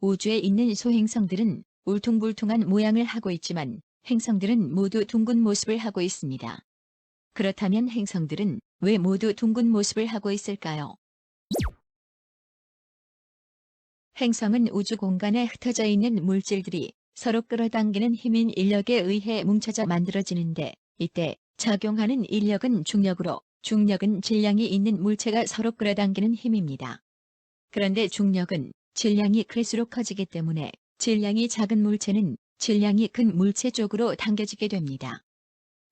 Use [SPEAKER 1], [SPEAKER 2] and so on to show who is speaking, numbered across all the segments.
[SPEAKER 1] 우주에 있는 소행성들은 울퉁불퉁한 모양을 하고 있지만 행성들은 모두 둥근 모습을 하고 있습니다. 그렇다면 행성들은 왜 모두 둥근 모습을 하고 있을까요? 행성은 우주 공간에 흩어져 있는 물질들이 서로 끌어당기는 힘인 인력에 의해 뭉쳐져 만들어지는데, 이때 작용하는 인력은 중력으로, 중력은 질량이 있는 물체가 서로 끌어당기는 힘입니다. 그런데 중력은 질량이 클수록 커지기 때문에 질량이 작은 물체는 질량이 큰 물체 쪽으로 당겨지게 됩니다.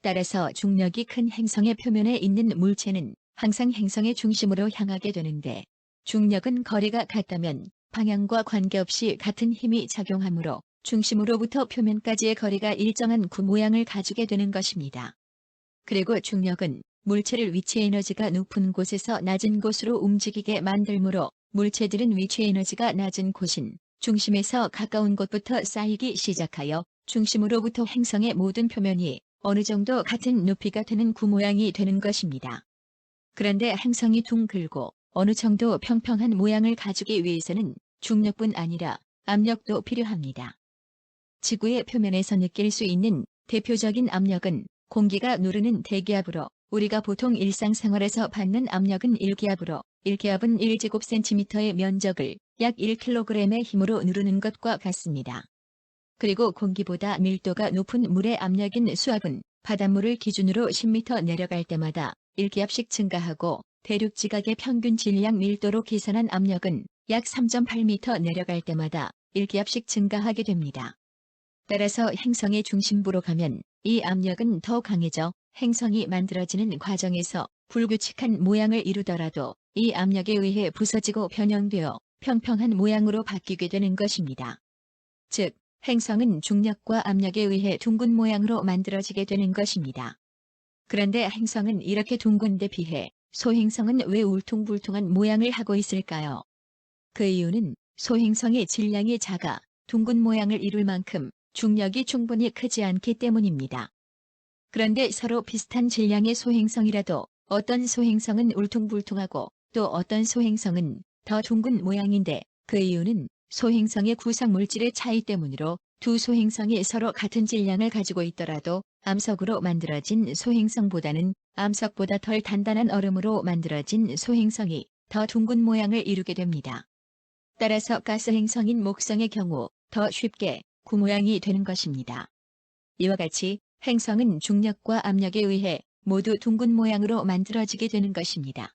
[SPEAKER 1] 따라서 중력이 큰 행성의 표면에 있는 물체는 항상 행성의 중심으로 향하게 되는데, 중력은 거리가 같다면 방향과 관계없이 같은 힘이 작용하므로 중심으로부터 표면까지의 거리가 일정한 구 모양을 가지게 되는 것입니다. 그리고 중력은 물체를 위치 에너지가 높은 곳에서 낮은 곳으로 움직이게 만들므로 물체들은 위치 에너지가 낮은 곳인 중심에서 가까운 곳부터 쌓이기 시작하여 중심으로부터 행성의 모든 표면이 어느 정도 같은 높이가 되는 구 모양이 되는 것입니다. 그런데 행성이 둥글고 어느 정도 평평한 모양을 가지기 위해서는 중력뿐 아니라 압력도 필요합니다. 지구의 표면에서 느낄 수 있는 대표적인 압력은 공기가 누르는 대기압으로, 우리가 보통 일상생활에서 받는 압력은 1기압으로, 1기압은 1제곱센티미터의 면적을 약 1kg의 힘으로 누르는 것과 같습니다. 그리고 공기보다 밀도가 높은 물의 압력인 수압은 바닷물을 기준으로 10m 내려갈 때마다 1기압씩 증가하고, 대륙 지각의 평균 질량 밀도로 계산한 압력은 약 3.8m 내려갈 때마다 1기압씩 증가하게 됩니다. 따라서 행성의 중심부로 가면 이 압력은 더 강해져 행성이 만들어지는 과정에서 불규칙한 모양을 이루더라도 이 압력에 의해 부서지고 변형되어 평평한 모양으로 바뀌게 되는 것입니다. 즉, 행성은 중력과 압력에 의해 둥근 모양으로 만들어지게 되는 것입니다. 그런데 행성은 이렇게 둥근 데 비해 소행성은 왜 울퉁불퉁한 모양을 하고 있을까요? 그 이유는 소행성의 질량이 작아 둥근 모양을 이룰 만큼 중력이 충분히 크지 않기 때문입니다. 그런데 서로 비슷한 질량의 소행성이라도 어떤 소행성은 울퉁불퉁하고 또 어떤 소행성은 더 둥근 모양인데, 그 이유는 소행성의 구성 물질의 차이 때문으로 두 소행성이 서로 같은 질량을 가지고 있더라도 암석으로 만들어진 소행성보다는 암석보다 덜 단단한 얼음으로 만들어진 소행성이 더 둥근 모양을 이루게 됩니다. 따라서 가스 행성인 목성의 경우 더 쉽게 구 모양이 되는 것입니다. 이와 같이 행성은 중력과 압력에 의해 모두 둥근 모양으로 만들어지게 되는 것입니다.